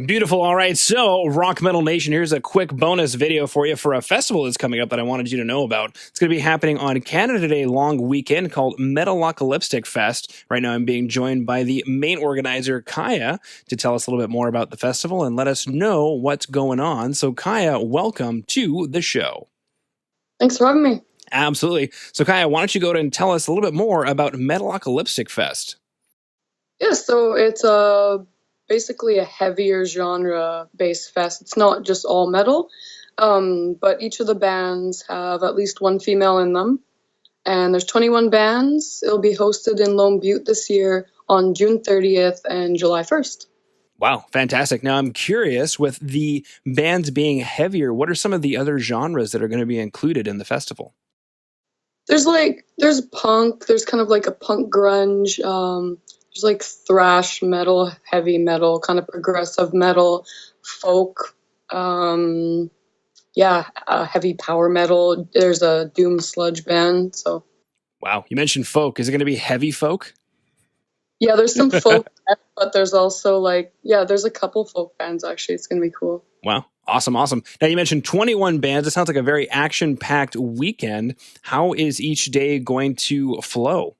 Beautiful. All right. So, Rock Metal Nation, here's a quick bonus video for you for a festival that's coming up that I wanted you to know about. It's going to be happening on Canada Day long weekend called Metalocalypstick Fest. Right now, I'm being joined by the main organizer, Kaya, to tell us a little bit more about the festival and let us know what's going on. So, Kaya, welcome to the show. Thanks for having me. Absolutely. So, Kaya, why don't you go ahead and tell us a little bit more about Metalocalypstick Fest? Yeah, so it's basically a heavier genre-based fest. It's not just all metal, but each of the bands have at least one female in them. And there's 21 bands. It'll be hosted in Lone Butte this year on June 30th and July 1st. Wow, fantastic. Now, I'm curious, with the bands being heavier, what are some of the other genres that are going to be included in the festival? There's punk, there's kind of like a punk grunge, there's like thrash metal, heavy metal, kind of progressive metal, folk, heavy power metal. There's a doom sludge band. So, wow, you mentioned folk. Is it going to be heavy folk? Yeah, there's some folk, but there's also there's a couple folk bands actually. It's going to be cool. Wow, awesome. Now, you mentioned 21 bands. It sounds like a very action-packed weekend. How is each day going to flow?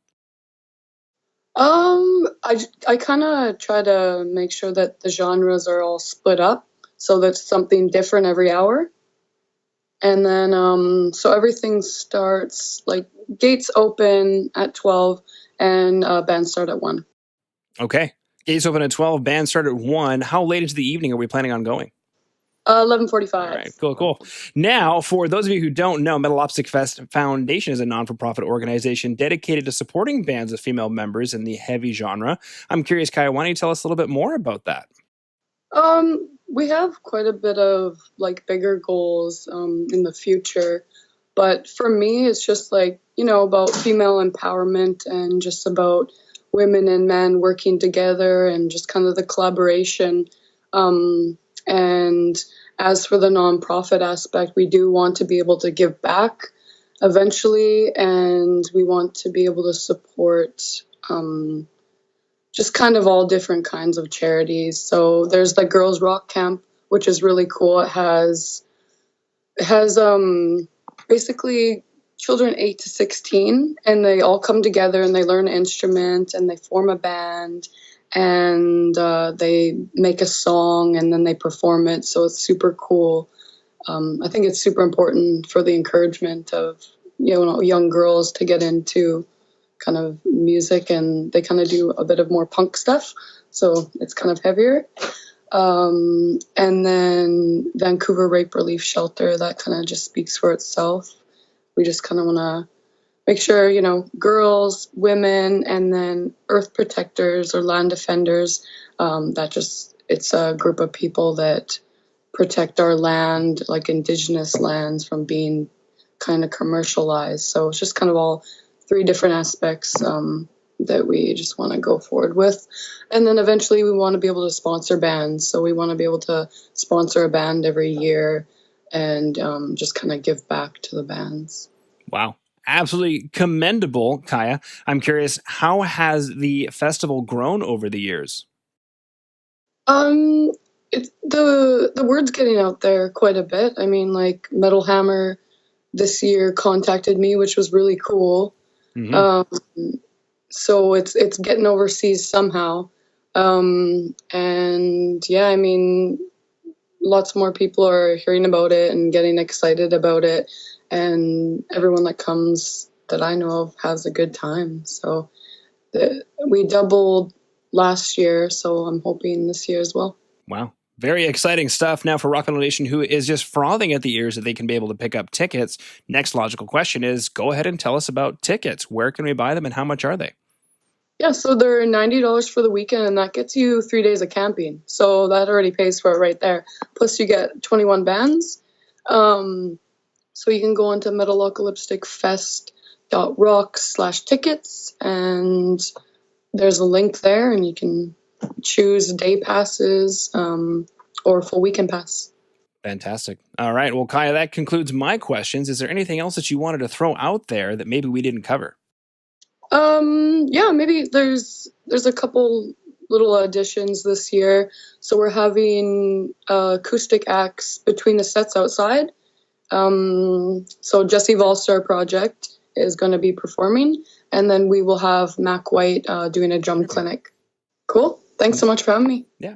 I kind of try to make sure that the genres are all split up so that's something different every hour. And then, so everything starts, gates open at 12 and bands start at 1. Okay. Gates open at 12, bands start at 1. How late into the evening are we planning on going? 11:45. All right, cool. Now, for those of you who don't know, Metalocalypstick Fest Foundation is a non-for-profit organization dedicated to supporting bands of female members in the heavy genre. I'm curious, Kaya, why don't you tell us a little bit more about that? We have quite a bit of bigger goals in the future, but for me, it's just about female empowerment and just about women and men working together and just kind of the collaboration. And as for the nonprofit aspect, we do want to be able to give back eventually, and we want to be able to support just kind of all different kinds of charities. So there's the Girls Rock Camp, which is really cool. It has basically children 8 to 16, and they all come together and they learn an instrument and they form a band and they make a song and then they perform it. So it's super cool. I think it's super important for the encouragement of young girls to get into kind of music, and they kind of do a bit of more punk stuff, so it's kind of heavier. And then Vancouver Rape Relief Shelter, that kind of just speaks for itself. We just kind of want to make sure, girls, women, and then earth protectors or land defenders, it's a group of people that protect our land, like indigenous lands, from being kind of commercialized. So it's just kind of all 3 different aspects that we just want to go forward with. And then eventually we want to be able to sponsor bands. So we want to be able to sponsor a band every year and just kind of give back to the bands. Wow. Absolutely commendable, Kaya. I'm curious, how has the festival grown over the years? The word's getting out there quite a bit. I mean, Metal Hammer this year contacted me, which was really cool. Mm-hmm. So it's getting overseas somehow. And yeah, I mean, lots more people are hearing about it and getting excited about it. And everyone that comes that I know of has a good time. So we doubled last year, so I'm hoping this year as well. Wow. Very exciting stuff. Now, for Rock Metal Nation, who is just frothing at the ears that they can be able to pick up tickets, next logical question is, go ahead and tell us about tickets. Where can we buy them and how much are they? Yeah, so they're $90 for the weekend, and that gets you 3 days of camping. So that already pays for it right there. Plus you get 21 bands. So you can go onto metalocalypstickfest.rock/tickets, and there's a link there, and you can choose day passes or full weekend pass. Fantastic. All right. Well, Kaya, that concludes my questions. Is there anything else that you wanted to throw out there that maybe we didn't cover? Yeah, maybe there's a couple little additions this year. So we're having acoustic acts between the sets outside. So Jesse Volstar Project is going to be performing, and then we will have Mac White doing a drum clinic. Cool. Thanks so much for having me. Yeah.